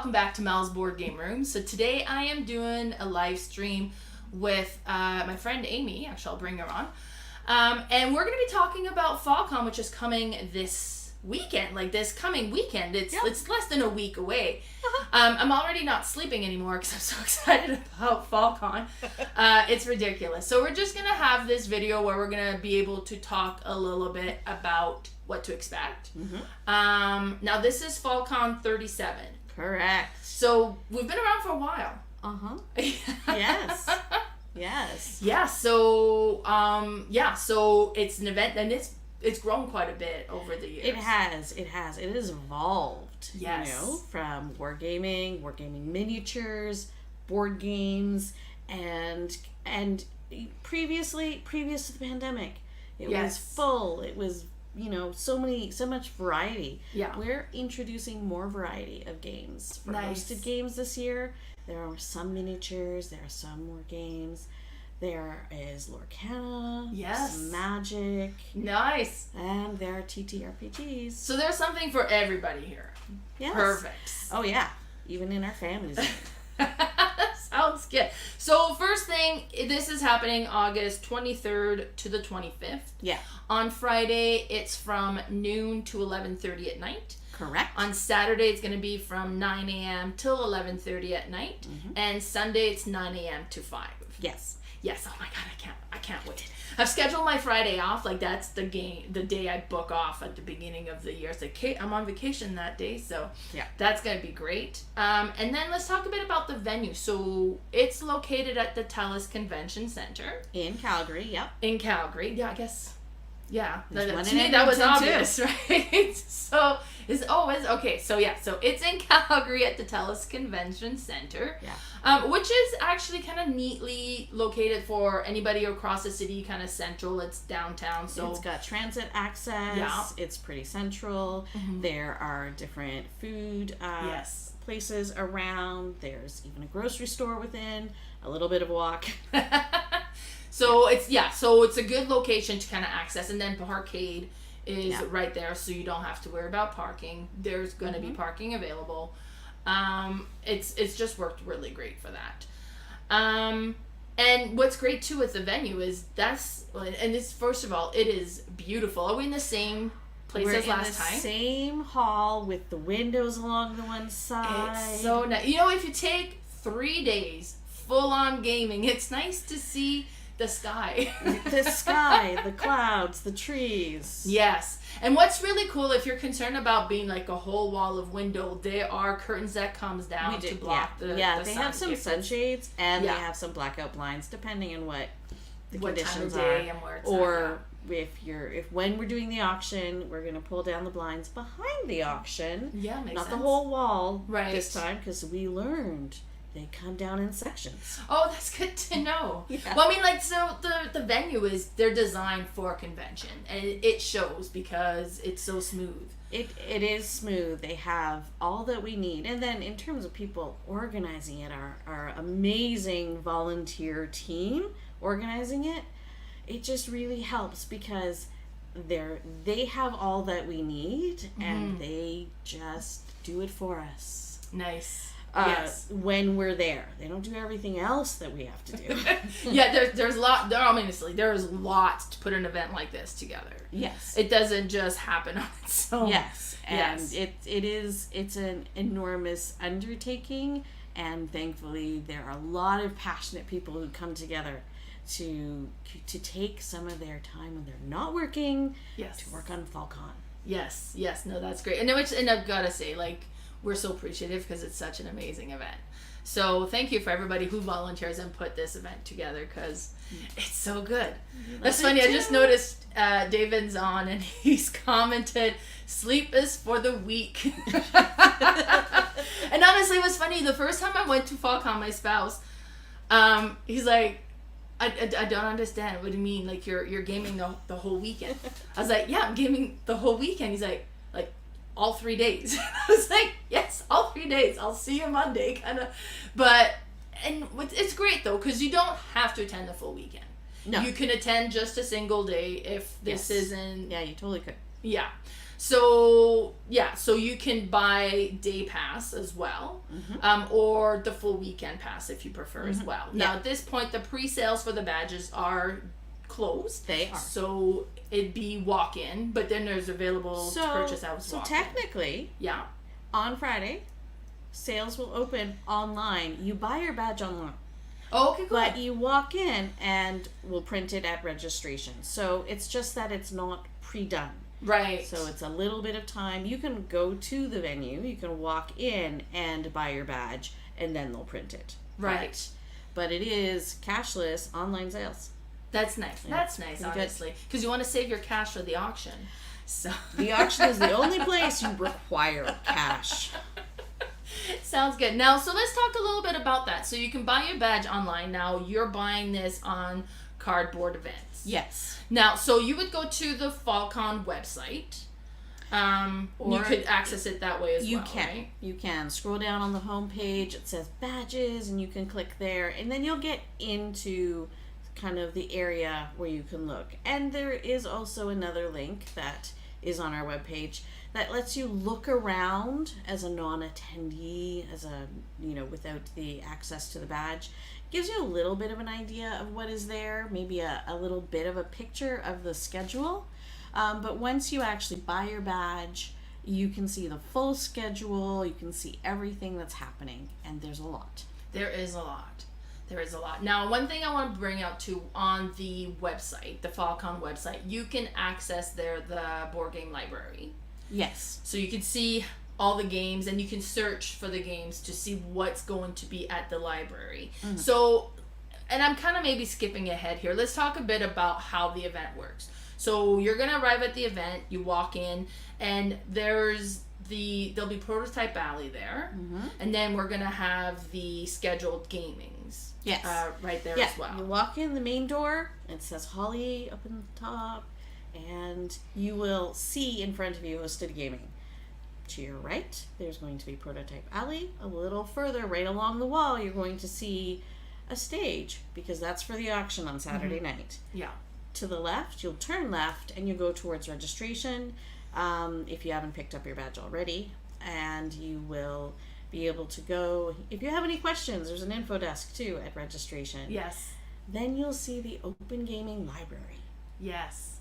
welcome back to Mel's Board Game Room. So today I am doing a live stream with my friend Amy. Actually, I'll bring her on. And we're going to be talking about FallCon, which is coming this weekend, like this coming weekend. It's less than a week away. I'm already not sleeping anymore because I'm so excited about FallCon. It's ridiculous. So we're just going to have this video where we're going to be able to talk a little bit about what to expect. Now this is FallCon37. Correct. So we've been around for a while. Yes. Yes. Yeah. So so it's an event, and it's grown quite a bit over the years. It has. It has evolved. Yes. You know, from wargaming miniatures, board games, and previous to the pandemic, it was full. It was, you know, so much variety. Yeah. We're introducing more variety of games for hosted games this year. There are some miniatures, there are some more games. There is Lorcana, some Magic. Nice. And there are TTRPGs. So there's something for everybody here. Yes. Perfect. Oh yeah, even in our families. Sounds good. So first thing, this is happening August 23rd to the 25th. Yeah. On Friday, it's from noon to 11:30 at night. Correct. On Saturday, it's going to be from 9 a.m. till 11:30 at night. And Sunday, it's 9 a.m. to 5. Yes. Yes. Oh my God, I can't wait. I've scheduled my Friday off. Like, that's the day I book off at the beginning of the year. It's like, hey, I'm on vacation that day, so that's going to be great. And then let's talk a bit about the venue. So it's located at the TELUS Convention Center. In Calgary, yep. In Calgary. Yeah, I guess. Yeah, to one me in that was Edmonton, obvious, right? So so it's in Calgary at the TELUS Convention Center, which is actually kind of neatly located for anybody across the city, kind of central. It's downtown, so it's got transit access. Yeah. It's pretty central. There are different food places around. There's even a grocery store within. A little bit of a walk. So it's a good location to kind of access, and then Parkade is right there, so you don't have to worry about parking. There's going to be parking available. It's just worked really great for that. And what's great too with the venue is first of all, it is beautiful. Are we in the same place as last time? Same hall with the windows along the one side. It's so nice. You know, if you take 3 days full on gaming, it's nice to see the sky. The clouds, the trees. Yes. And what's really cool, if you're concerned about being like a whole wall of window, there are curtains that comes down to block the they sun. have some sunshades and they have some blackout blinds depending on what the conditions time of day and where it's if when we're doing the auction, we're going to pull down the blinds behind the auction. Yeah, makes not sense. The whole wall this time, because we learned they come down in sections. Oh, that's good to know. Well, I mean, so the venue they're designed for a convention, and it shows because it's so smooth. It is smooth. They have all that we need. And then in terms of people organizing it, our amazing volunteer team organizing it, it just really helps because they have all that we need and they just do it for us. Nice. When we're there, they don't do everything else that we have to do. There's lots to put an event like this together. Yes, it doesn't just happen on its own. Yes, and it's an enormous undertaking, and thankfully there are a lot of passionate people who come together to take some of their time when they're not working to work on FallCon. Yes, no, that's great, and I've got to say, we're so appreciative because it's such an amazing event. So thank you for everybody who volunteers and put this event together because it's so good. That's funny. I just noticed David's on and he's commented, "Sleep is for the weak." And honestly, it was funny. The first time I went to FallCon, my spouse, he's like, I don't understand. What do you mean? Like you're gaming the whole weekend? I was like, yeah, I'm gaming the whole weekend. He's like all 3 days. I was like, yes, all 3 days. I'll see you Monday, kind of. And it's great though, because you don't have to attend the full weekend. No. You can attend just a single day if this isn't. Yeah, you totally could. Yeah. So yeah, so you can buy day pass as well, or the full weekend pass if you prefer as well. Now at this point, the pre-sales for the badges are closed. They are. So it'd be walk-in, but then there's available to purchase as walk-in. So technically, on Friday, sales will open online. You buy your badge online. Oh, okay, cool. But you walk in and we'll print it at registration. So it's just that it's not pre-done. Right. So it's a little bit of time. You can go to the venue, you can walk in and buy your badge, and then they'll print it. Right. But it is cashless online sales. That's nice. Yeah. That's nice, honestly. Because you want to save your cash for the auction. So the auction is the only place you require cash. Sounds good. Now, so let's talk a little bit about that. So you can buy your badge online. Now, you're buying this on Cardboard Events. Yes. Now, so you would go to the FallCon website. You could access it that way as well, right? You can. Scroll down on the home page. It says badges, and you can click there. And then you'll get into kind of the area where you can look. And there is also another link that is on our webpage that lets you look around as a non-attendee, without the access to the badge. Gives you a little bit of an idea of what is there, maybe a little bit of a picture of the schedule. But once you actually buy your badge, you can see the full schedule, you can see everything that's happening, and there's a lot. There is a lot. There is a lot. Now, one thing I want to bring out too, on the website, the FallCon website, you can access the board game library. Yes. So you can see all the games, and you can search for the games to see what's going to be at the library. Mm-hmm. So, and I'm kind of maybe skipping ahead here. Let's talk a bit about how the event works. So you're going to arrive at the event, you walk in, and there'll be Prototype Alley there, and then we're going to have the scheduled gamings. Yes. Right there as well. You walk in the main door, it says Holly up in the top, and you will see in front of you Hosted Gaming. To your right, there's going to be Prototype Alley. A little further, right along the wall, you're going to see a stage, because that's for the auction on Saturday night. Yeah. To the left, you'll turn left, and you go towards registration, if you haven't picked up your badge already, and you will be able to go. If you have any questions, there's an info desk too at registration. Yes. Then you'll see the Open Gaming Library. Yes.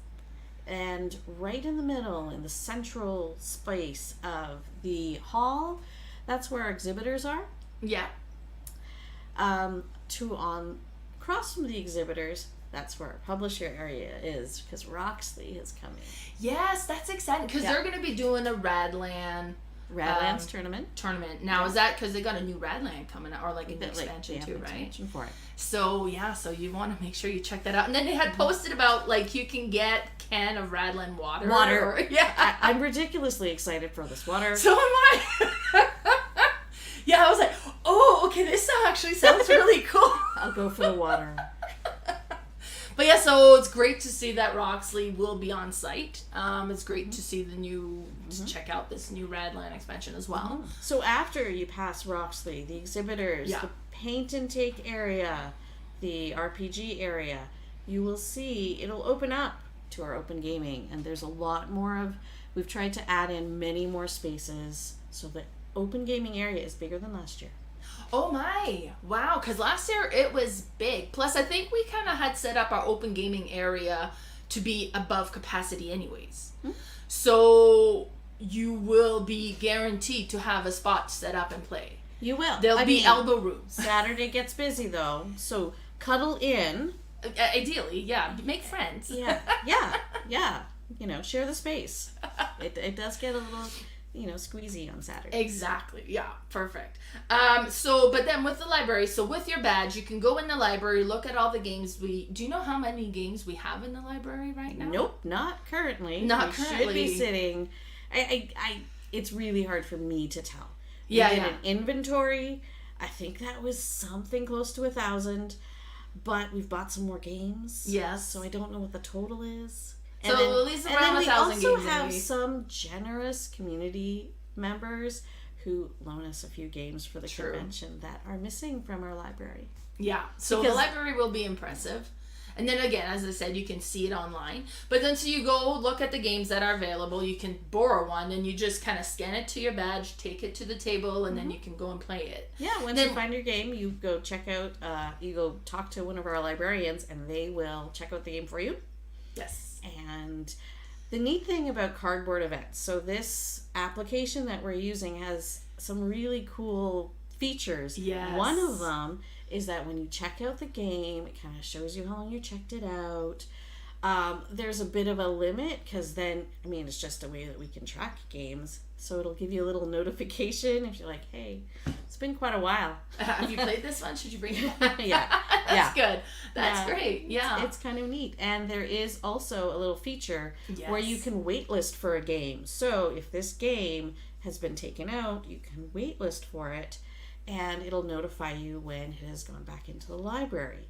And right in the middle, in the central space of the hall, that's where our exhibitors are. Yeah. Across from the exhibitors, that's where our publisher area is, because Roxley is coming. Yes, that's exciting, because they're going to be doing a Radlands tournament. Now, is that because they got a new Radland coming out, or like a new expansion too, right? Expansion for it. So so you want to make sure you check that out. And then they had posted about you can get a can of Radland water. I'm ridiculously excited for this water. So am I. Yeah, I was like, oh, okay, this actually sounds really cool. I'll go for the water. But yeah, so it's great to see that Roxley will be on site. It's great to see to check out this new Radland expansion as well. So after you pass Roxley, the exhibitors, the paint and take area, the RPG area, you will see it'll open up to our open gaming. And there's a lot more we've tried to add in many more spaces, so the open gaming area is bigger than last year. Oh my, wow, because last year it was big. Plus, I think we kind of had set up our open gaming area to be above capacity anyways. So you will be guaranteed to have a spot set up and play. You will. There'll be elbow rooms. Saturday gets busy though, so cuddle in. Ideally, make friends. Yeah. Share the space. It does get a little squeezy on Saturday. Exactly. Yeah. Perfect. But then with the library, so with your badge, you can go in the library, look at all the games. Do you know how many games we have in the library right now? Nope, not currently. We should be sitting. It's really hard for me to tell. We did an inventory. I think that was something close to 1,000, but we've bought some more games. Yes. So I don't know what the total is. So at least around 1,000 games. We also have some generous community members who loan us a few games for the convention that are missing from our library. Yeah, so the library will be impressive. And then again, as I said, you can see it online. But then so you go look at the games that are available. You can borrow one and you just kind of scan it to your badge, take it to the table, and then you can go and play it. Yeah, once you find your game, you go check out, you go talk to one of our librarians and they will check out the game for you. Yes. And the neat thing about cardboard events, so this application that we're using has some really cool features. Yes. One of them is that when you check out the game, it kind of shows you how long you checked it out. There's a bit of a limit because then, I mean, it's just a way that we can track games. So it'll give you a little notification if you're like, hey, it's been quite a while. Have you played this one? Should you bring it? Yeah. That's good. That's great. Yeah. It's kind of neat. And there is also a little feature where you can waitlist for a game. So if this game has been taken out, you can waitlist for it and it'll notify you when it has gone back into the library.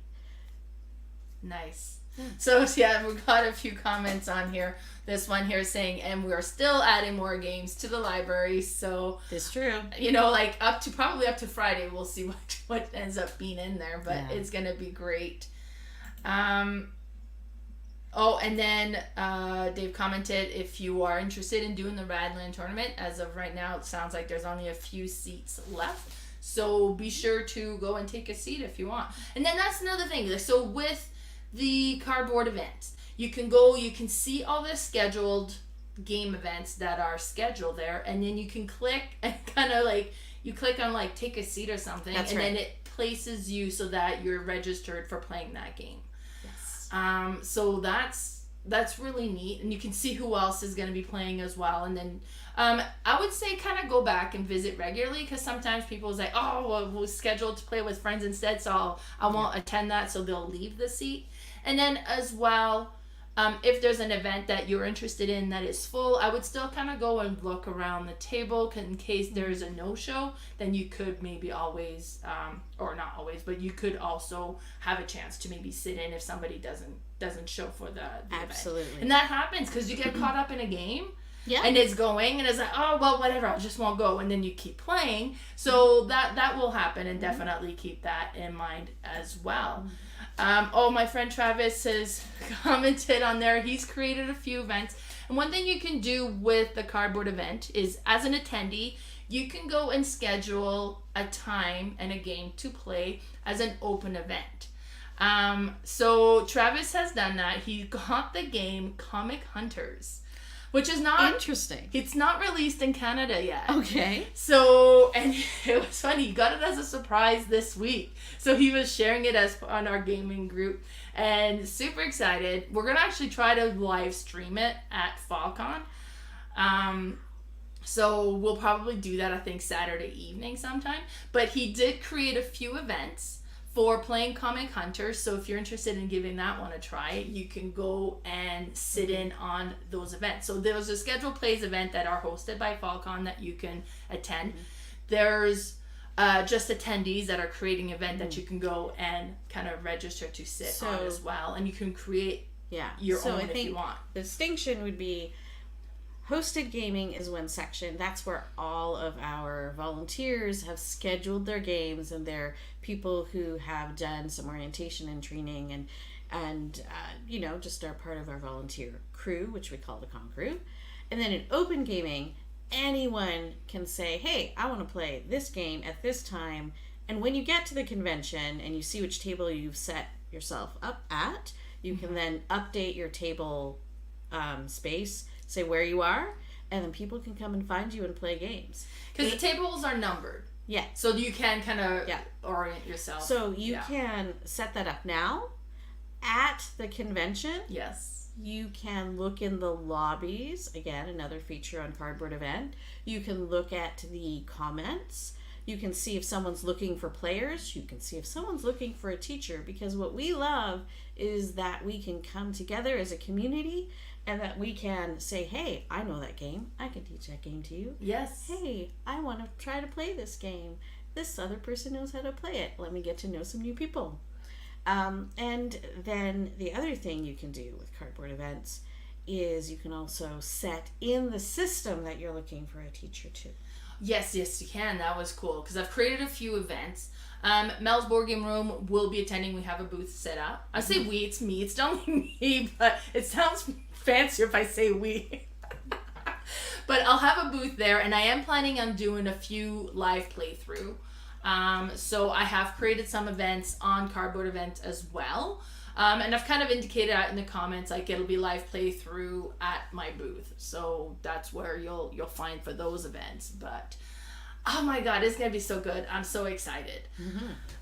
Nice. So yeah, we've got a few comments on here. This one here saying, and we're still adding more games to the library. So it's true. You know, like probably up to Friday, we'll see what ends up being in there, but it's gonna be great. Oh, and then Dave commented, if you are interested in doing the Radland tournament, as of right now, it sounds like there's only a few seats left. So be sure to go and take a seat if you want. And then that's another thing. So with the cardboard events, you can go, you can see all the scheduled game events that are scheduled there, and then you can click and kind of like, you click on like take a seat or something, then it places you so that you're registered for playing that game. Yes. So that's really neat, and you can see who else is going to be playing as well. And then I would say kind of go back and visit regularly, because sometimes people say, oh, well, we're scheduled to play with friends instead, so I won't attend that, so they'll leave the seat. And then as well, if there's an event that you're interested in that is full, I would still kind of go and look around the table in case there's a no-show. Then you could maybe always, or not always, but you could also have a chance to maybe sit in if somebody doesn't show for the Absolutely. event. And that happens because you get caught up in a game. Yeah. And it's going, and it's like, oh, well, whatever, I just won't go. And then you keep playing. So that will happen, and definitely keep that in mind as well. My friend Travis has commented on there. He's created a few events. And one thing you can do with the cardboard event is, as an attendee, you can go and schedule a time and a game to play as an open event. So Travis has done that. He got the game Comic Hunters, which is not interesting. It's not released in Canada yet. Okay. So, and it was funny. He got it as a surprise this week. So he was sharing it on our gaming group, and super excited. We're gonna actually try to live stream it at FallCon. So we'll probably do that, I think, Saturday evening sometime. But he did create a few events for playing Comic Hunters. So if you're interested in giving that one a try, you can go and sit in on those events. So there's a scheduled plays event that are hosted by FallCon that you can attend. There's just attendees that are creating an event that you can go and kind of register to sit on as well. And you can create your own if you want. The distinction would be, hosted gaming is one section. That's where all of our volunteers have scheduled their games, and they're people who have done some orientation and training and just are part of our volunteer crew, which we call the Con Crew. And then in open gaming, anyone can say, hey, I want to play this game at this time. And when you get to the convention and you see which table you've set yourself up at, you can then update your table space, say where you are, and then people can come and find you and play games. Because the tables are numbered. Yeah. So you can kind of orient yourself. So you can set that up now. At the convention, yes, you can look in the lobbies. Again, another feature on Cardboard Event. You can look at the comments. You can see if someone's looking for players. You can see if someone's looking for a teacher. Because what we love is that we can come together as a community, and that we can say, hey, I know that game. I can teach that game to you. Yes. Hey, I want to try to play this game. This other person knows how to play it. Let me get to know some new people. And then the other thing you can do with cardboard events is you can also set in the system that you're looking for a teacher to. Yes, you can. That was cool, because I've created a few events. Mel's Board Game Room will be attending. We have a booth set up. I say we, it's me. It's not only me, but it sounds fancier if I say we. But I'll have a booth there, and I am planning on doing a few live playthrough. So I have created some events on Cardboard Event as well. And I've kind of indicated that in the comments, like it'll be live playthrough at my booth. So that's where you'll find for those events. But oh my God, it's going to be so good. I'm so excited.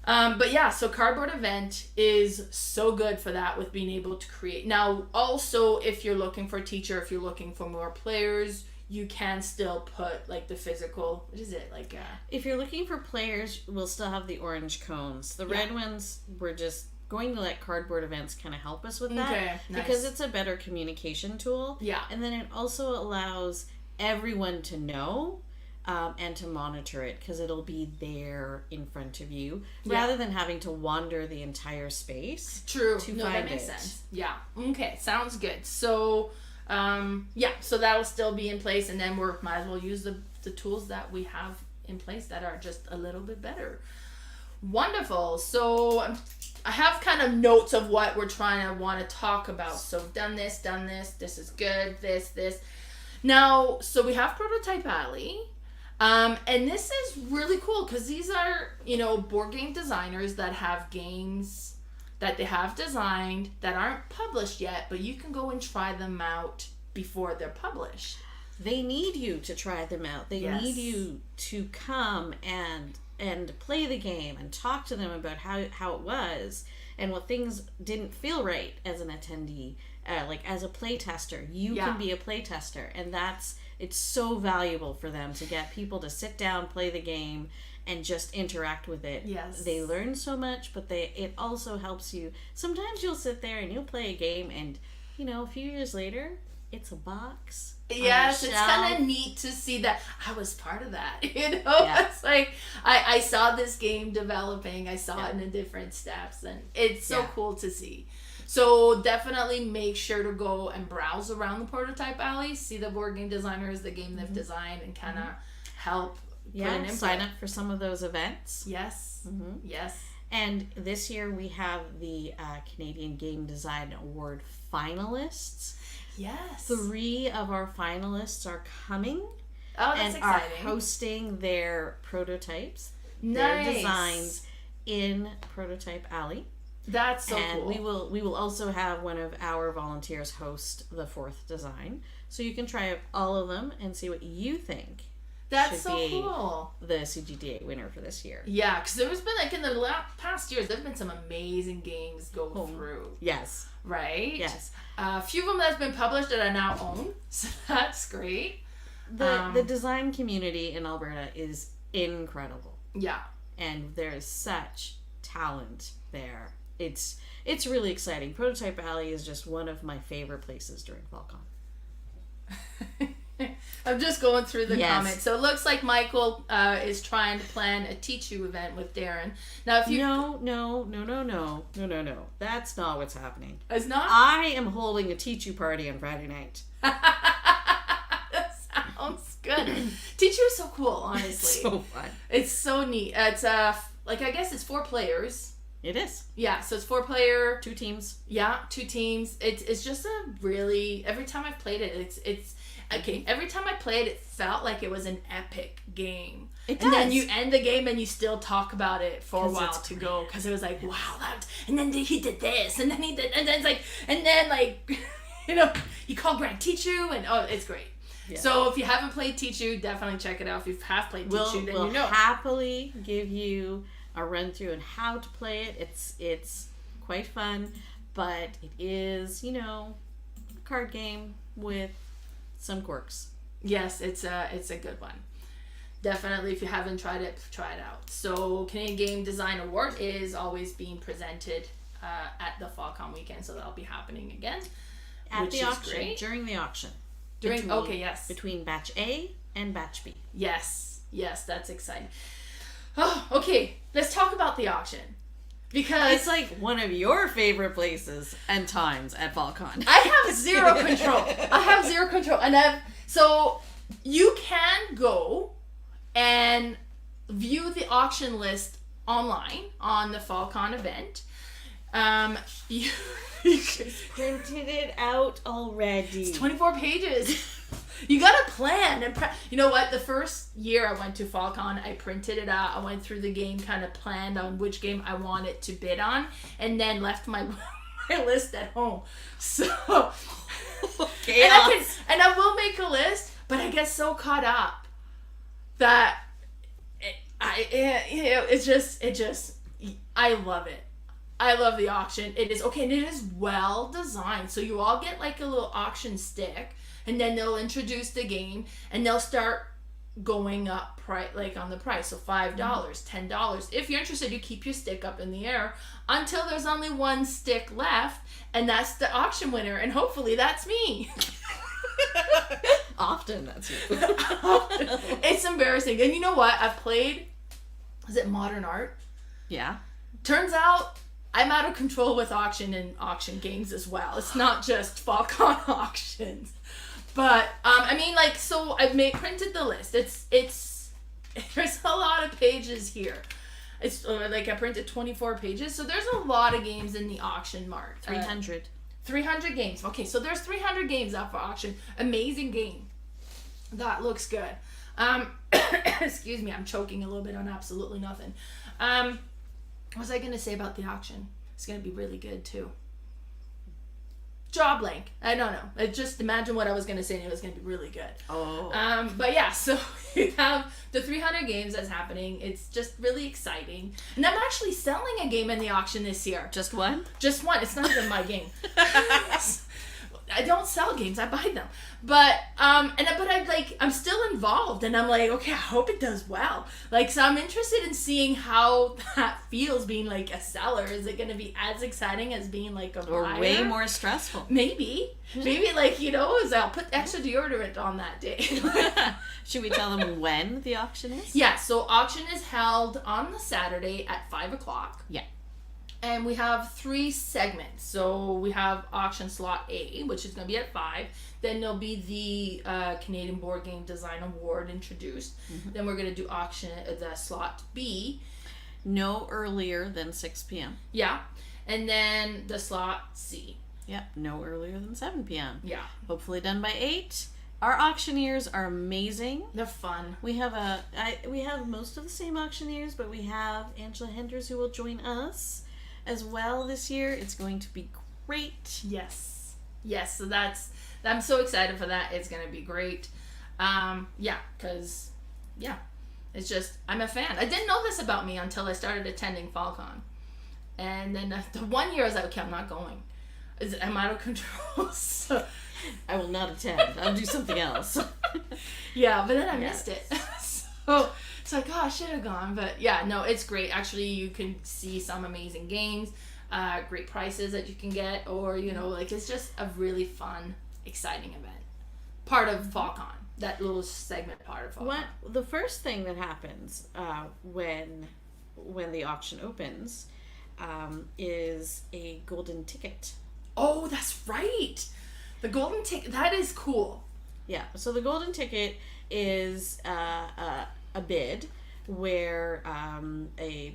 But yeah, so Cardboard Event is so good for that with being able to create. Now, also, if you're looking for a teacher, if you're looking for more players, you can still put like the physical, what is it? Like if you're looking for players, we'll still have the orange cones. The red ones, we're just going to let Cardboard Events kind of help us with that. Okay, nice. Because it's a better communication tool. Yeah. And then it also allows everyone to know and to monitor it, because it'll be there in front of you rather than having to wander the entire space. True. To No, find that makes it. sense. Yeah. Okay. Sounds good. So, so that'll still be in place, and then might as well use the tools that we have in place that are just a little bit better. Wonderful. So I have kind of notes of what we're trying to want to talk about. So done this, this is good, this. Now, so we have Prototype Alley. And this is really cool because these are, board game designers that have games that they have designed that aren't published yet, but you can go and try them out before they're published. They need you to try them out. They need you to come and play the game and talk to them about how it was and what things didn't feel right as an attendee. Like as a play tester, you can be a play tester, and it's so valuable for them to get people to sit down, play the game, and just interact with it. Yes. They learn so much, but it also helps you. Sometimes you'll sit there and you'll play a game, and a few years later, it's a box. Yes, it's kind of neat to see that I was part of that. It's like I saw this game developing. I saw it in the different steps, and it's so cool to see. So definitely make sure to go and browse around the Prototype Alley, see the board game designers, the game they've designed, and kind of help put an input. Sign up for some of those events. Yes. Yes. And this year we have the Canadian Game Design Award finalists. Yes. 3 of our finalists are coming. Oh, that's and exciting. are hosting their prototypes, Nice. their designs in Prototype Alley. That's so and cool. we will also have one of our volunteers host the 4th design, so you can try out all of them and see what you think. That's should so be cool. The CGDA winner for this year. Yeah, because there's been in the past years, there's been some amazing games go through. Yes. Right? Yes. A few of them that have been published that I now own, so that's great. The design community in Alberta is incredible. Yeah. And there's such talent there. It's really exciting. Prototype Alley is just one of my favorite places during FallCon. I'm just going through the comments. So it looks like Michael is trying to plan a Teach You event with Darren. Now, if you No. That's not what's happening. It's not? I am holding a Teach You party on Friday night. That sounds good. Teach You is so cool, honestly. It's so fun. It's so neat. It's I guess it's 4 players. It is. Yeah, so it's 4-player. 2 teams. Yeah, 2 teams. It's just a really, every time I've played it, it's okay. Every time I played it felt like it was an epic game. It does. And then you end the game and you still talk about it for a while to great. go, because it was like, wow, and then he did this, and then he did, and then it's like, and then like, he called Grant Teach You, and it's great. Yeah. So if you haven't played Teach You, definitely check it out. If you have played Teach You, then we'll happily give you a run through on how to play it. It's quite fun, but it is, a card game with some quirks. Yes, it's a good one. Definitely, if you haven't tried it, try it out. So Canadian Game Design Award is always being presented at the FallCon weekend, so that'll be happening again. At the auction, during the auction. Between batch A and batch B. Yes, that's exciting. Oh, okay, let's talk about the auction. Because it's like one of your favorite places and times at FallCon. I have zero control. And so you can go and view the auction list online on the FallCon event. You Printed it out already. It's 24 pages. You gotta plan and you know what? The first year I went to FallCon, I printed it out. I went through the game, kind of planned on which game I wanted to bid on, and then left my list at home. So, and I will make a list, but I get so caught up that I love it. I love the auction. It is okay, and it is well designed. So you all get like a little auction stick, and then they'll introduce the game, and they'll start going up like on the price. So $5, $10. If you're interested, you keep your stick up in the air until there's only one stick left, and that's the auction winner. And hopefully that's me. Often that's you. It's embarrassing. And you know what? I've played. Is it Modern Art? Yeah. Turns out I'm out of control with auction and auction games as well. It's not just FallCon auctions. But, I mean, like, so I've printed the list. It's there's a lot of pages here. It's, like, I printed 24 pages. So there's a lot of games in the auction mark. 300. 300 games. Okay, so there's 300 games up for auction. Amazing game. That looks good. Excuse me, I'm choking a little bit on absolutely nothing. What was I going to say about the auction? It's going to be really good, too. Jaw blank. I don't know. I just imagine what I was going to say and it was going to be really good. Oh. But yeah, so we have the 300 games that's happening. It's just really exciting. And I'm actually selling a game in the auction this year. Just one? Just one. It's not even my game. I don't sell games. I buy them. But I'm still involved, and I'm like, okay, I hope it does well. Like, so I'm interested in seeing how that feels being like a seller. Is it going to be as exciting as being like a buyer? Or way more stressful? Maybe like, I'll put extra deodorant on that day. Should we tell them when the auction is? Yeah. So auction is held on the Saturday at 5:00. Yeah. And we have 3 segments. So we have auction slot A, which is going to be at 5. Then there'll be the Canadian Board Game Design Award introduced. Mm-hmm. Then we're going to do auction the slot B. No earlier than 6 p.m. Yeah. And then the slot C. Yeah, no earlier than 7 p.m. Yeah. Hopefully done by 8. Our auctioneers are amazing. They're fun. We have most of the same auctioneers, but we have Angela Henders who will join us as well this year. It's going to be great. Yes. So I'm so excited for that. It's going to be great. Because it's just, I'm a fan. I didn't know this about me until I started attending FallCon. And then the 1 year I was like, okay, I'm not going. I'm out of control. So I will not attend. I'll do something else. Yeah, but then I missed it. So it's like, oh, I should have gone. But yeah, no, it's great. Actually, you can see some amazing games, great prices that you can get, or, it's just a really fun, exciting event. Part of FallCon. That little segment part of FallCon. The first thing that happens when the auction opens is a golden ticket. Oh, that's right. The golden ticket. That is cool. Yeah. So the golden ticket is a bid where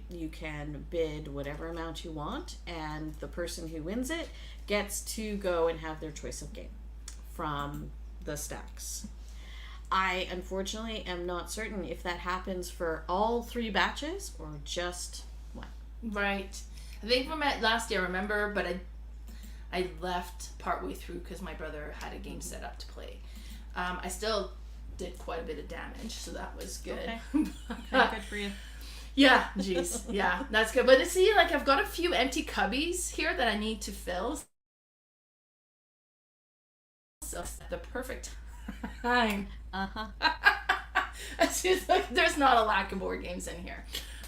you can bid whatever amount you want, and the person who wins it gets to go and have their choice of game from the stacks. I unfortunately am not certain if that happens for all 3 batches or just one. Right. I think we met last year, remember? But I left partway through because my brother had a game set up to play. I still did quite a bit of damage, so that was good. Okay, good for you. Yeah, jeez. Yeah, that's good. But see, like, I've got a few empty cubbies here that I need to fill. So it's the perfect time. Uh-huh. It's just like there's not a lack of board games in here.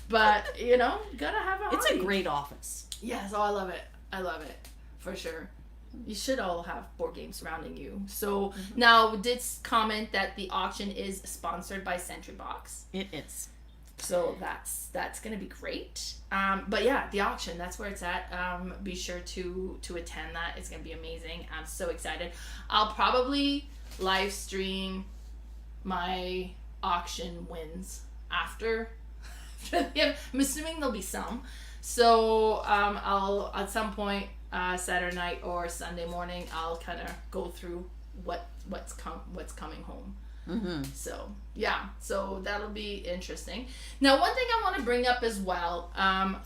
But, gotta have a hobby. It's a great office. Yeah, so I love it. For sure. You should all have board games surrounding you. So now did comment that the auction is sponsored by Sentry Box. It is. So that's gonna be great. But yeah, the auction, that's where it's at. Be sure to attend that. It's gonna be amazing. I'm so excited. I'll probably live stream my auction wins after I'm assuming there'll be some. So I'll at some point Saturday night or Sunday morning I'll kind of go through what's coming home. Mm-hmm. So yeah, so that'll be interesting. Now, one thing I want to bring up as well,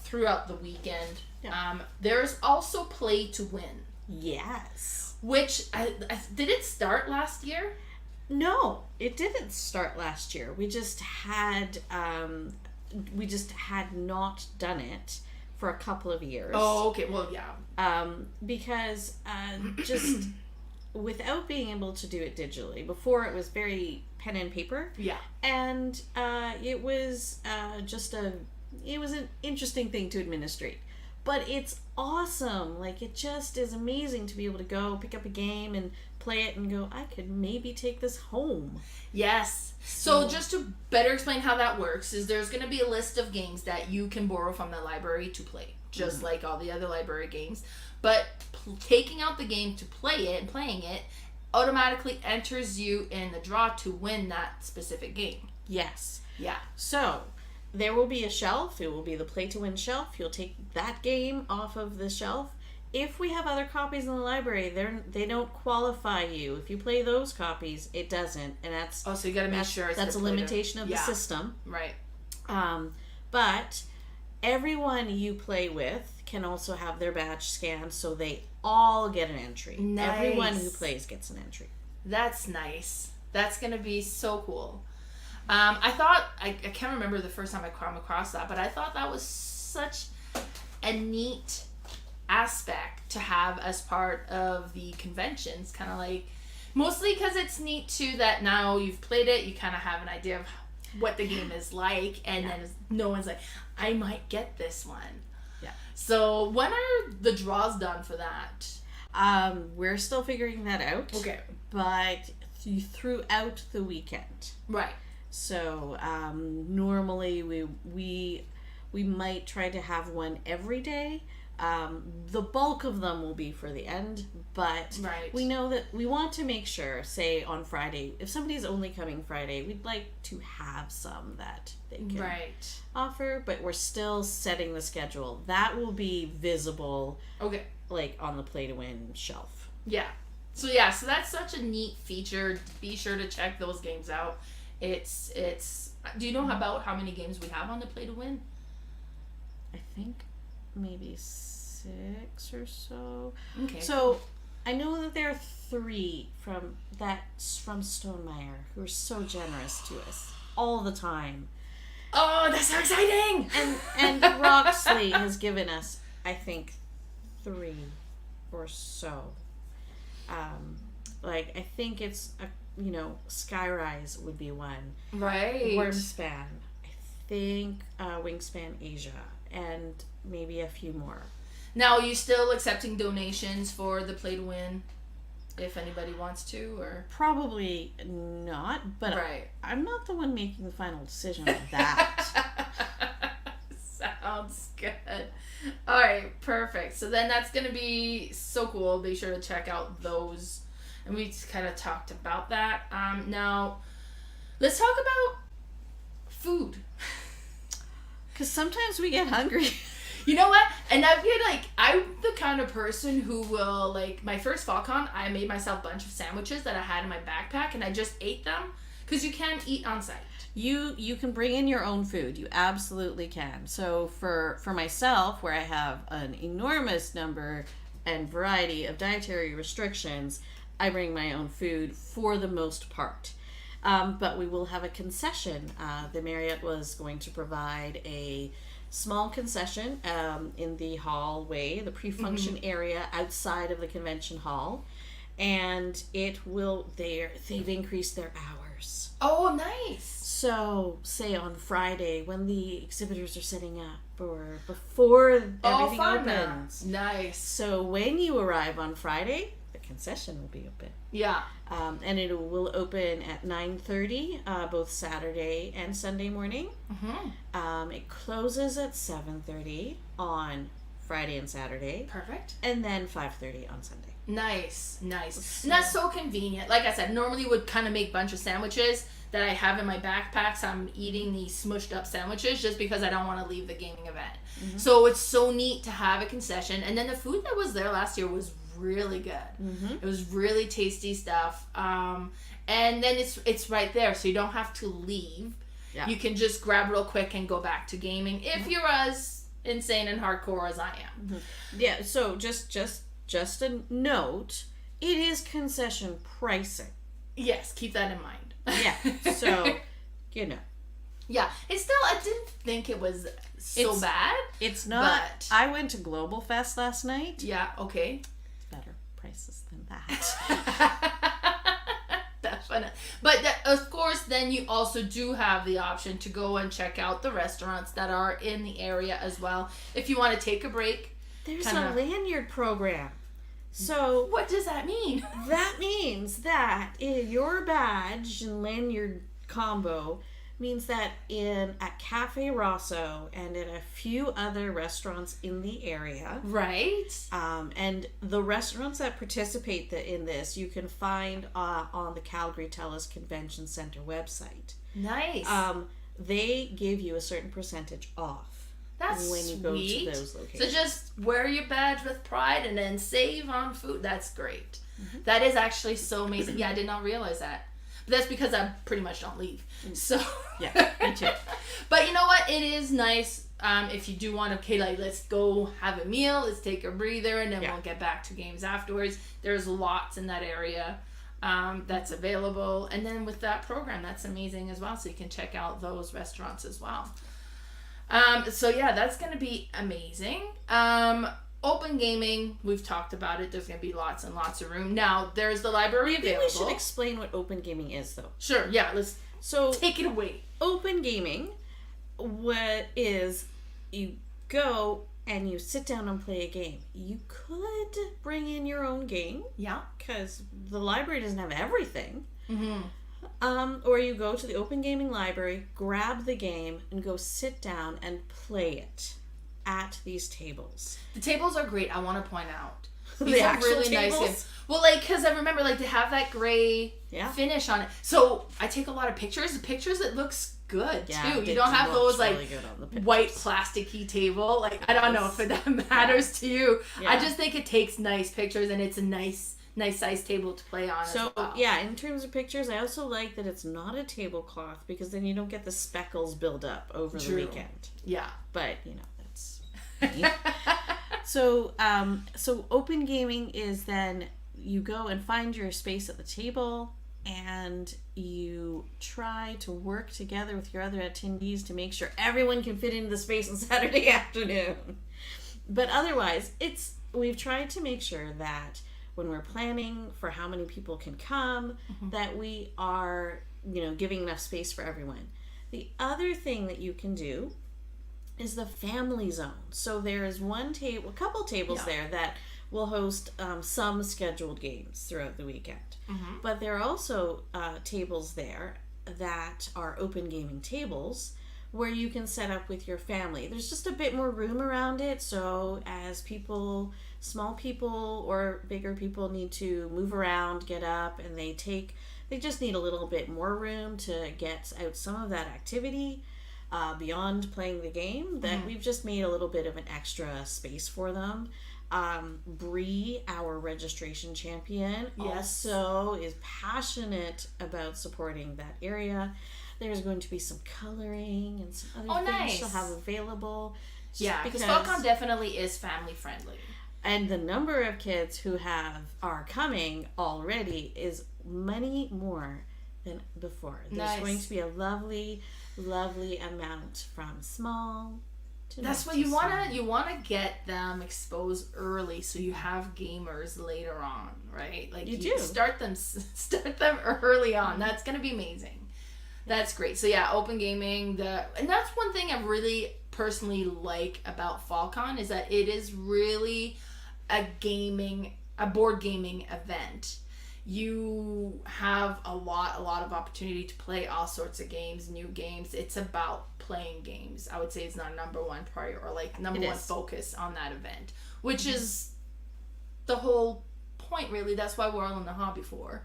throughout the weekend, there's also play to win. Yes. Which did it start last year? No, it didn't start last year. We just had not done it for a couple of years. Oh, okay. Well, yeah. Because just without being able to do it digitally. Before it was very pen and paper. Yeah. And it was it was an interesting thing to administrate. But it's awesome. Like, it just is amazing to be able to go pick up a game and play it and go, I could maybe take this home. Yes. So just to better explain how that works, is there's going to be a list of games that you can borrow from the library to play, just like all the other library games. But taking out the game to play it and playing it automatically enters you in the draw to win that specific game. Yes. Yeah. So there will be a shelf. It will be the play to win shelf. You'll take that game off of the shelf. If we have other copies in the library, they don't qualify you. If you play those copies, it doesn't, and that's so you got to make sure that's a limitation of the system, right? But everyone you play with can also have their badge scanned, so they all get an entry. Nice. Everyone who plays gets an entry. That's nice. That's gonna be so cool. I thought I can't remember the first time I came across that, but I thought that was such a neat aspect to have as part of the conventions, kind of like, mostly because it's neat too that now you've played it, you kind of have an idea of what the game is like, and then no one's like, I might get this one. Yeah. So when are the draws done for that? We're still figuring that out. Okay. But throughout the weekend. Right. So normally we might try to have one every day. The bulk of them will be for the end, but we know that we want to make sure, say on Friday, if somebody's only coming Friday, we'd like to have some that they can offer, but we're still setting the schedule. That will be visible, like on the play to win shelf. Yeah. So that's such a neat feature. Be sure to check those games out. It's do you know about how many games we have on the play to win? I think maybe 6 or so. Okay. So I know that there are 3 from Stonemeyer who are so generous to us all the time. Oh, that's so exciting! And Roxley has given us, I think, 3 or so. Like, I think it's Skyrise would be one. Right. Wormspan. I think Wingspan Asia, and maybe a few more. Now, are you still accepting donations for the play to win, if anybody wants to, or? Probably not, but I'm not the one making the final decision on that. Sounds good. All right, perfect. So then that's going to be so cool. Be sure to check out those. And we kind of talked about that. Now, let's talk about food. Because sometimes we get hungry. You know what? And I feel like I'm the kind of person who will, like, my first FallCon, I made myself a bunch of sandwiches that I had in my backpack, and I just ate them. Because you can eat on site. You can bring in your own food. You absolutely can. So for myself, where I have an enormous number and variety of dietary restrictions, I bring my own food for the most part. But we will have a concession. The Marriott was going to provide a small concession in the hallway, the pre-function area outside of the convention hall. And they've increased their hours. Oh, nice. So, say on Friday when the exhibitors are setting up or before everything opens. Nice. So when you arrive on Friday, the concession will be open. Yeah. And it will open at 9:30, both Saturday and Sunday morning. Mm-hmm. It closes at 7:30 on Friday and Saturday. Perfect. And then 5:30 on Sunday. Nice. And that's so convenient. Like I said, normally would kind of make a bunch of sandwiches. that I have in my backpack, so I'm eating these smushed up sandwiches just because I don't want to leave the gaming event. Mm-hmm. So it's so neat to have a concession. And then the food that was there last year was really good. Mm-hmm. It was really tasty stuff. And then it's right there, so you don't have to leave. Yeah. You can just grab real quick and go back to gaming if you're as insane and hardcore as I am. Mm-hmm. Yeah, so just a note, it is concession pricing. Yes, keep that in mind. Yeah, so, Yeah, it's still, I didn't think it was so bad. It's not. But I went to Global Fest last night. Yeah, okay. Better prices than that. Definitely. But of course, then you also do have the option to go and check out the restaurants that are in the area as well. If you want to take a break. There's a lanyard program. So what does that mean? That means that your badge and lanyard combo means that at Cafe Rosso and at a few other restaurants in the area, right? And the restaurants that participate in this, you can find on the Calgary TELUS Convention Center website. Nice. They give you a certain percentage off. That's when you go to those locations. So just wear your badge with pride and then save on food. That's great. Mm-hmm. That is actually so amazing. Yeah, I did not realize that. But that's because I pretty much don't leave. So yeah, me too. But you know what? It is nice if you do want to, let's go have a meal, let's take a breather, and then we'll get back to games afterwards. There's lots in that area that's available. And then with that program, that's amazing as well. So you can check out those restaurants as well. So yeah, that's going to be amazing. Open gaming, we've talked about it. There's going to be lots and lots of room. Now, there's the library available. We should explain what open gaming is, though. Sure, yeah. Let's take it away. Open gaming, what is, you go and you sit down and play a game. You could bring in your own game. Yeah. Because the library doesn't have everything. Mm-hmm. Or you go to the open gaming library, grab the game, and go sit down and play it at these tables. The tables are great. I want to point out these are really tables? Nice games. Well, because I remember they have that gray finish on it. So I take a lot of pictures. The pictures, it looks good too. You don't have those really white plasticky table. I don't know if that matters to you. Yeah. I just think it takes nice pictures and it's a nice size table to play on. So, as well. Yeah, in terms of pictures, I also like that it's not a tablecloth because then you don't get the speckles build up over the weekend. Yeah. But, that's me. So open gaming is then you go and find your space at the table and you try to work together with your other attendees to make sure everyone can fit into the space on Saturday afternoon. But otherwise, we've tried to make sure that when we're planning for how many people can come, that we are, giving enough space for everyone. The other thing that you can do is the family zone. So there is a couple tables there that will host some scheduled games throughout the weekend. Mm-hmm. But there are also tables there that are open gaming tables where you can set up with your family. There's just a bit more room around it, so as small people or bigger people need to move around, get up, and they just need a little bit more room to get out some of that activity beyond playing the game, that we've just made a little bit of an extra space for them. Bree, our registration champion, also is passionate about supporting that area. There's going to be some coloring and some other things she'll have available. Yeah, because FallCon definitely is family friendly. And the number of kids who are coming already is many more than before. There's going to be a lovely, lovely amount from small to That's what you want to get them exposed early so you have gamers later on, right? You do. Start them early on. That's going to be amazing. That's great. So yeah, open gaming, and that's one thing I really personally like about FallCon is that it is really a board gaming event. You have a lot of opportunity to play all sorts of games, new games. It's about playing games. I would say it's not number one priority or number one focus on that event, which is the whole point really. That's why we're all in the hobby for.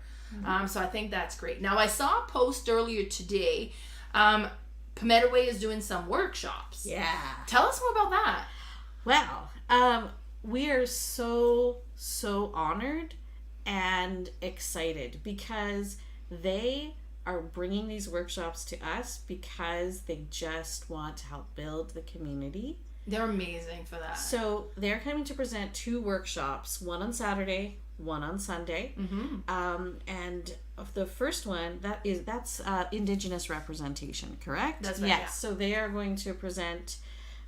So I think that's great. Now I saw a post earlier today. Palmetto is doing some workshops. Yeah. Tell us more about that. Wow. We are so honored and excited because they are bringing these workshops to us because they just want to help build the community. They're amazing for that. So they're coming to present 2 workshops, one on Saturday, one on Sunday. And the first one, that's Indigenous representation, correct? That's right. Yes. Yeah. So they are going to present,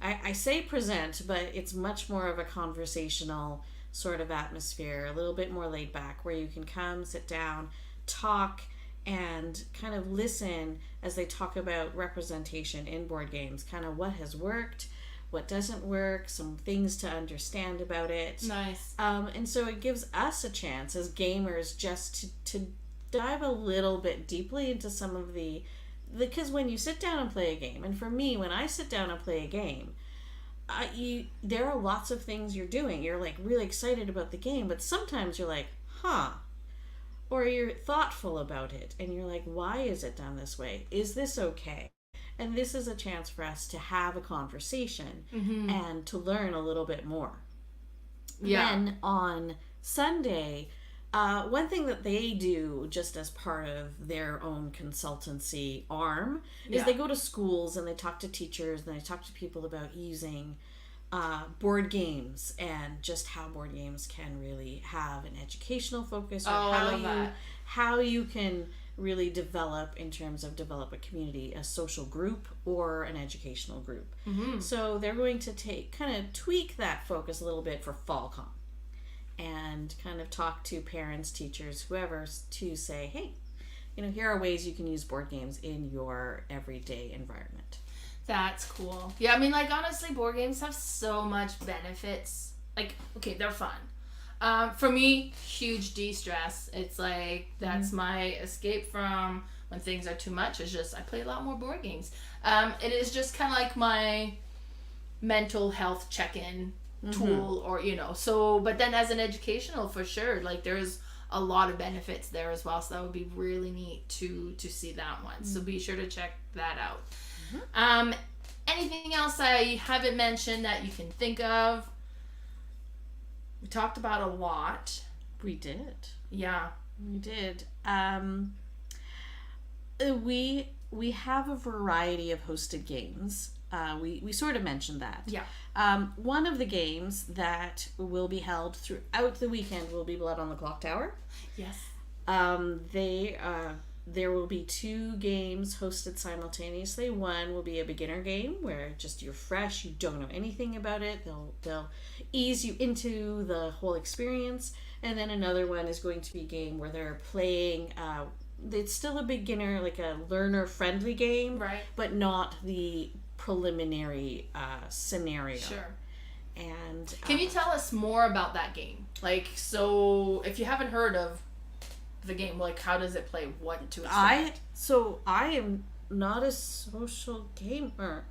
I say present, but it's much more of a conversational sort of atmosphere, a little bit more laid back, where you can come, sit down, talk, and kind of listen as they talk about representation in board games, kind of what has worked, what doesn't work, some things to understand about it. Nice. And so it gives us a chance as gamers just to dive a little bit deeply into some of because when you sit down and play a game, and for me, when I sit down and play a game, there are lots of things you're doing. You're like really excited about the game, but sometimes you're like, or you're thoughtful about it, and you're like, why is it done this way? Is this okay? And this is a chance for us to have a conversation and to learn a little bit more. Yeah. Then on Sunday, one thing that they do just as part of their own consultancy arm is they go to schools and they talk to teachers and they talk to people about using board games and just how board games can really have an educational focus, or how you can really develop a community, a social group or an educational group. So they're going to kind of tweak that focus a little bit for FallCon and kind of talk to parents, teachers, whoever, to say, hey, here are ways you can use board games in your everyday environment. That's cool. Yeah, I mean, honestly, board games have so much benefits. Okay, they're fun. For me, huge de-stress. It's that's my escape from when things are too much. It's just I play a lot more board games. It is just kind of like my mental health check-in tool, or so. But then as an educational, for sure, there's a lot of benefits there as well. So that would be really neat to see that one. So be sure to check that out. Anything else I haven't mentioned that you can think of? We talked about a lot. We did. Yeah. We did. We have a variety of hosted games. We sort of mentioned that. Yeah. One of the games that will be held throughout the weekend will be Blood on the Clock Tower. Yes. There will be 2 games hosted simultaneously. One will be a beginner game where just you're fresh, you don't know anything about it. They'll ease you into the whole experience. And then another one is going to be a game where they're playing, it's still a beginner, a learner-friendly game, right? But not the preliminary scenario. Sure. And can you tell us more about that game? So if you haven't heard of the game, how does it play? What to expect? I am not a social gamer.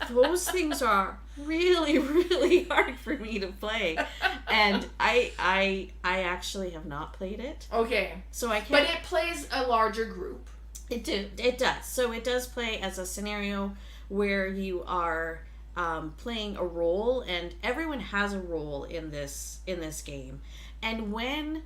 Those things are really, really hard for me to play, and I actually have not played it. Okay, so I can't. But it plays a larger group. It does. So it does play as a scenario where you are playing a role, and everyone has a role in this game, and when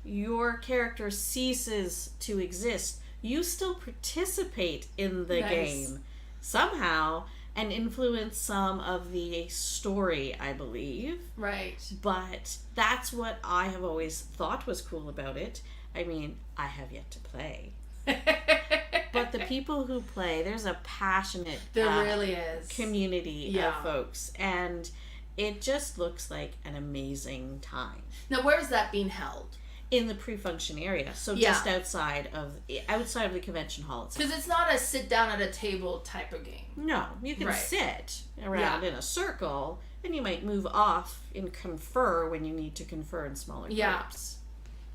your character ceases to exist, you still participate in the game somehow and influence some of the story, I believe. Right. But that's what I have always thought was cool about it. I mean, I have yet to play. But the people who play, there's a passionate really is community of folks, and it just looks like an amazing time. Now, where is that being held? In the pre-function area, so just outside of the convention hall itself. Because it's not a sit down at a table type of game. No, you can sit around in a circle, and you might move off and confer when you need to confer in smaller groups.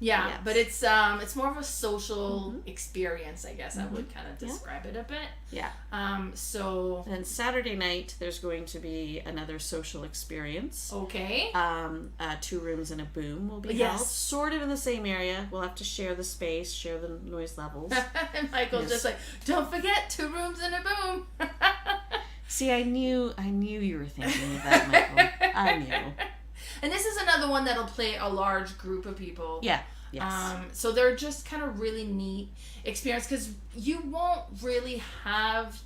Yeah, Yes. but it's more of a social experience, I guess I would kind of describe it a bit. Yeah. So And Saturday night, there's going to be another social experience. okay. 2 rooms and a boom will be Yes. held, sort of in the same area. We'll have to share the space, share the noise levels. And Michael's just like, don't forget 2 rooms and a boom. See, I knew you were thinking of that, Michael. I knew. And this is another one that'll play a large group of people. Yeah. Yes. So they're just kind of really neat experience because you won't really have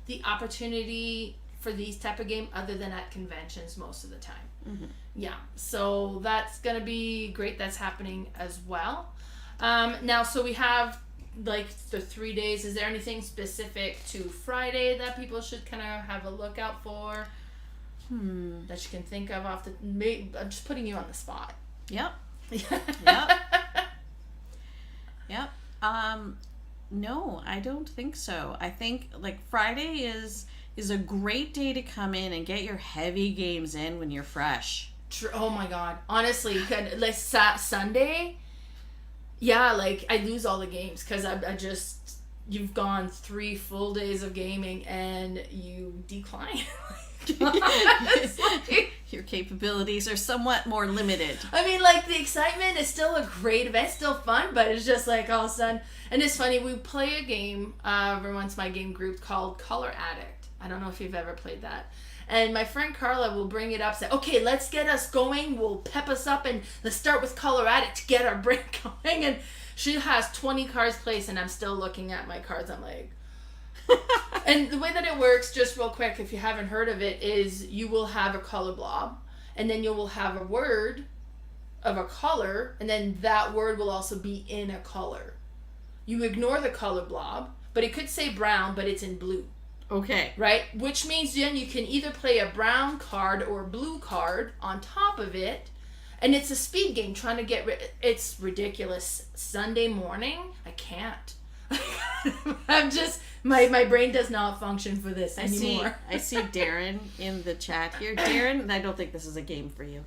the opportunity for these type of game other than at conventions most of the time. Mm-hmm. Yeah, so that's gonna be great. That's happening as well. Now, so we have like the 3 days. Is there anything specific to Friday that people should kind of have a look out for? That you can think of off the... I'm just putting you on the spot. Yep. Yep. No, I don't think so. I think like Friday is a great day to come in and get your heavy games in when you're fresh. Oh my god. Honestly, like Sunday, yeah, like I lose all the games because I just... You've gone 3 full days of gaming and you decline. Your capabilities are somewhat more limited. I mean, like, the excitement is still a great event, still fun, but it's just like all of a sudden. And it's funny, we play a game every once my game group called Color Addict. I don't know if you've ever played that. And my friend Carla will bring it up, say, okay, let's get us going, we'll pep us up, and let's start with Color Addict to get our brain going. And she has 20 cards placed, and I'm still looking at my cards. I'm like... And the way that it works, just real quick, if you haven't heard of it, is you will have a color blob, and then you will have a word of a color, and then that word will also be in a color. You ignore the color blob, but it could say brown, but it's in blue. Okay. Right? Which means then you can either play a brown card or a blue card on top of it, and it's a speed game trying to get it's ridiculous. Sunday morning, I can't. I'm just... My brain does not function for this anymore. I see Darren in the chat here. Darren, I don't think this is a game for you.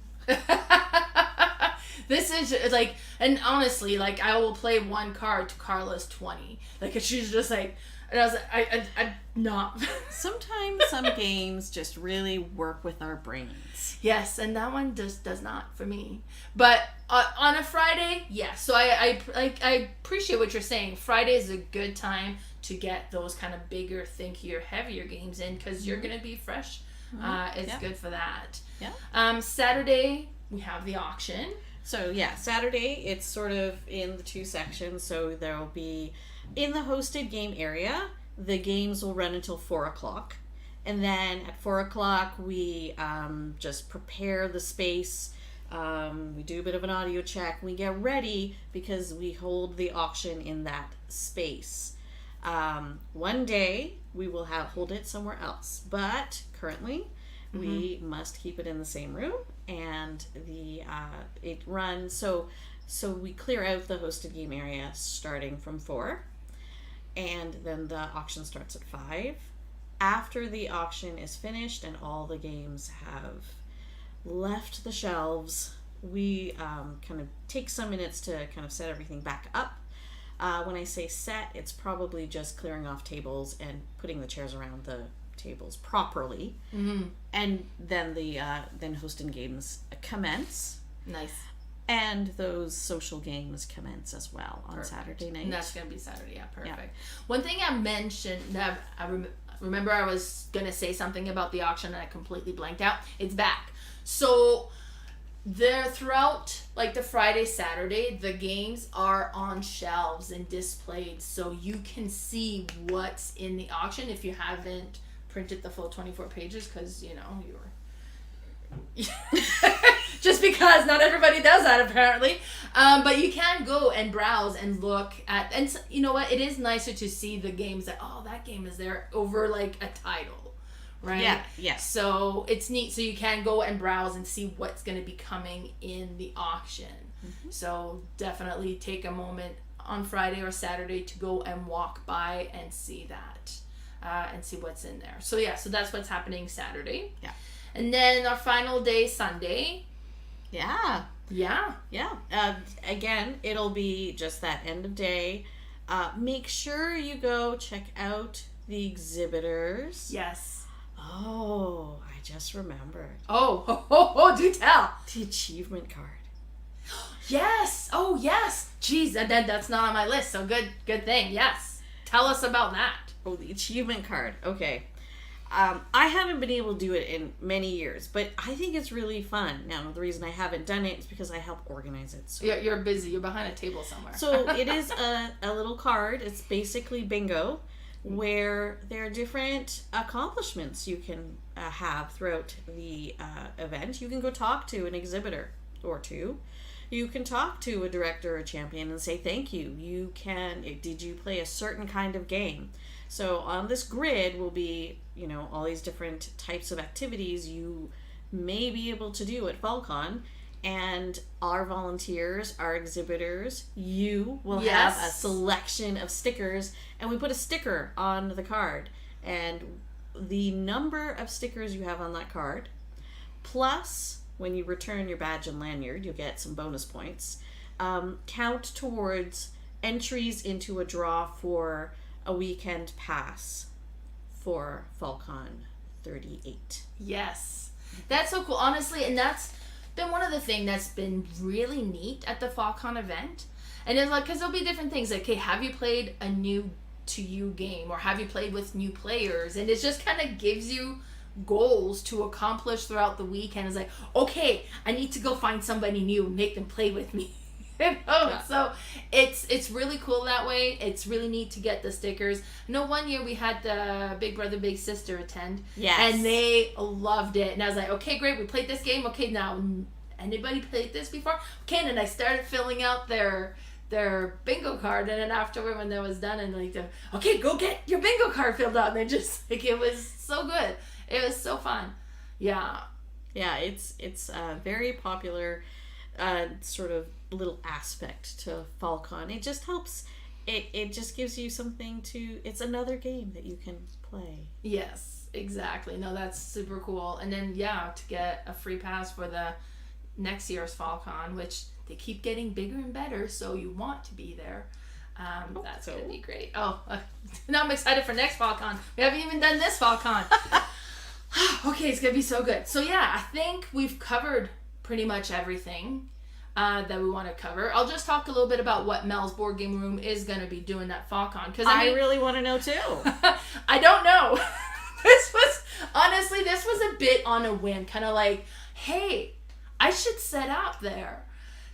This is like, and honestly, like I will play 1 card to Carla's 20. Like she's just like, and I was like, I'm not. Sometimes some games just really work with our brains. Yes, and that one just does not for me. But on a Friday, yes. So I appreciate what you're saying. Friday is a good time to get those kind of bigger, thinkier, heavier games in because you're gonna be fresh. It's good for that. Yeah. Saturday we have the auction. So yeah, Saturday it's sort of in the 2 sections. So there will be in the hosted game area. The games will run until 4:00, and then at 4:00 we just prepare the space. We do a bit of an audio check. We get ready because we hold the auction in that space. One day we will hold it somewhere else, but currently we must keep it in the same room, and it runs so we clear out the hosted game area starting from 4, and then the auction starts at 5. After the auction is finished and all the games have left the shelves, we kind of take some minutes to kind of set everything back up. When I say set, it's probably just clearing off tables and putting the chairs around the tables properly. And then then hosting games commence. Nice. And those social games commence as well on Saturday night. And that's going to be Saturday, yeah, perfect. Yeah. One thing I mentioned, that I remember I was going to say something about the auction and I completely blanked out. It's back. So there throughout like the Friday, Saturday, the games are on shelves and displayed so you can see what's in the auction if you haven't printed the full 24 pages because, you know, you're... just because not everybody does that apparently, but you can go and browse and look at, and you know what, it is nicer to see the games that that game is there over like a title, right? Yeah. So it's neat, so you can go and browse and see what's going to be coming in the auction. So definitely take a moment on Friday or Saturday to go and walk by and see that and see what's in there. So so that's what's happening Saturday. Yeah. And then our final day, Sunday. Yeah. Yeah. Yeah. Again, it'll be just that end of day. Make sure you go check out the exhibitors. Yes. Oh, I just remembered. Oh, do tell. The achievement card. Yes. Oh, yes. Jeez, that's not on my list. So good thing. Yes. Tell us about that. Oh, the achievement card. Okay. I haven't been able to do it in many years, but I think it's really fun. Now, the reason I haven't done it is because I help organize it. So. You're busy. You're behind a table somewhere. So it is a little card. It's basically bingo, where there are different accomplishments you can have throughout the event. You can go talk to an exhibitor or two. You can talk to a director or a champion and say thank you. You can, did you play a certain kind of game? So on this grid will be, all these different types of activities you may be able to do at FallCon. And our volunteers, our exhibitors, you will have a selection of stickers. And we put a sticker on the card. And the number of stickers you have on that card, plus when you return your badge and lanyard, you'll get some bonus points, count towards entries into a draw for a weekend pass for FallCon 38. Yes. That's so cool, honestly, and that's been one of the things that's been really neat at the FallCon event. And it's like, because there'll be different things, like, okay, have you played a new to you game, or have you played with new players? And it just kind of gives you goals to accomplish throughout the weekend. It's like, okay, I need to go find somebody new and make them play with me. So it's really cool that way. It's really neat to get the stickers. I know one year we had the Big Brother Big Sister attend, and they loved it, and I was like, okay, great, we played this game. Okay, now anybody played this before? Okay, and then I started filling out their bingo card, and then afterward when that was done, and like, okay, go get your bingo card filled out, and they just like, it was so good. It was so fun. Yeah, it's a very popular sort of little aspect to FallCon. It just helps. It just gives you something to. It's another game that you can play. Yes, exactly. No, that's super cool. And then to get a free pass for the next year's FallCon, which they keep getting bigger and better, so you want to be there. That's gonna be great. Now I'm excited for next FallCon. We haven't even done this FallCon. Okay, it's gonna be so good. So I think we've covered pretty much everything that we want to cover. I'll just talk a little bit about what Mel's Board Game Room is going to be doing at FallCon, because I really want to know too. I don't know. This was a bit on a whim, kind of like, hey, I should set up there.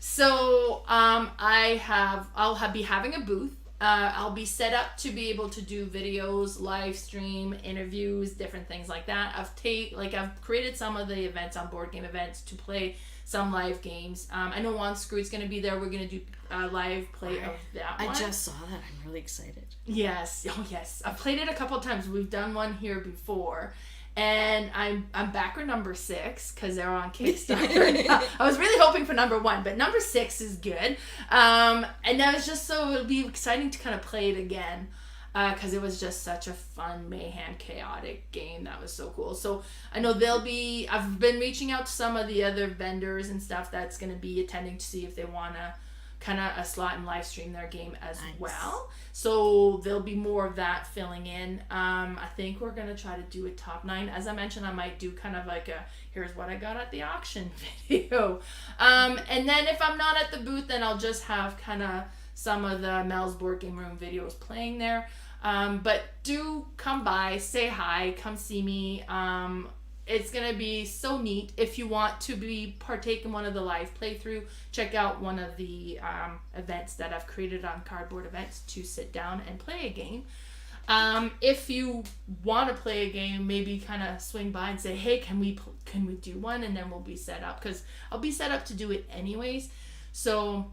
So I'll be having a booth. I'll be set up to be able to do videos, live stream, interviews, different things like that. I've created some of the events on Board Game Events to play some live games. I know One Screw's going to be there. We're going to do a live play of that one. I just saw that. I'm really excited. Yes. Oh, yes. I've played it a couple of times. We've done one here before. And I'm backer number 6 because they're on Kickstarter. I was really hoping for number 1, but number 6 is good. And that was just it'll be exciting to kind of play it again. Because it was just such a fun, mayhem, chaotic game. That was so cool. So I know I've been reaching out to some of the other vendors and stuff that's going to be attending to see if they want to kind of a slot and live stream their game as well. So there'll be more of that filling in. I think we're going to try to do a top 9. As I mentioned, I might do kind of like here's what I got at the auction video. And then if I'm not at the booth, then I'll just have kind of some of the Mel's Board Game Room videos playing there. But do come by, say hi, come see me. It's going to be so neat. If you want to partake in one of the live playthrough, check out one of the events that I've created on Cardboard Events to sit down and play a game. If you want to play a game, maybe kind of swing by and say, hey, can we do one? And then we'll be set up, because I'll be set up to do it anyways. So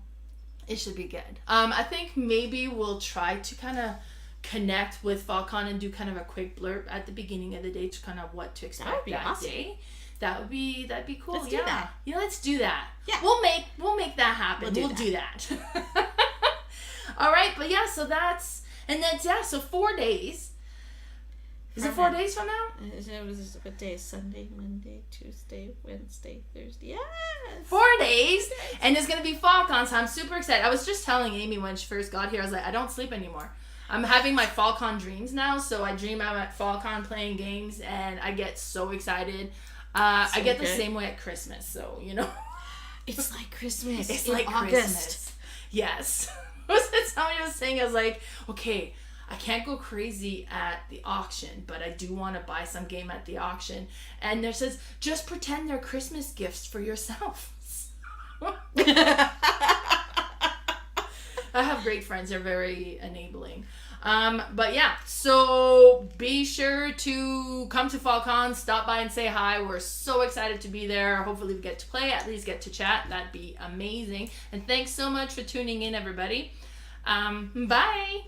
it should be good. I think maybe we'll try to kind of connect with FallCon and do kind of a quick blurb at the beginning of the day to kind of what to expect that day. That'd be cool. Let's do that. Yeah, let's do that. Yeah. We'll make that happen. We'll do that. All right, but so 4 days. Is it 4 days from now? It was what day? Sunday, Monday, Tuesday, Wednesday, Thursday. Yes! 4 days! And it's going to be FallCon, so I'm super excited. I was just telling Amy when she first got here, I was like, I don't sleep anymore. I'm having my FallCon dreams now, so I dream I'm at FallCon playing games, and I get so excited. I get the same way at Christmas, so, you know. It's like Christmas. It's in like August. Christmas. Yes. Somebody was saying, I was like, okay, I can't go crazy at the auction, but I do want to buy some game at the auction. And there says, just pretend they're Christmas gifts for yourselves. I have great friends. They're very enabling. But yeah, so be sure to come to FallCon, stop by and say hi. We're so excited to be there. Hopefully we get to play, at least get to chat. That'd be amazing. And thanks so much for tuning in, everybody. Bye.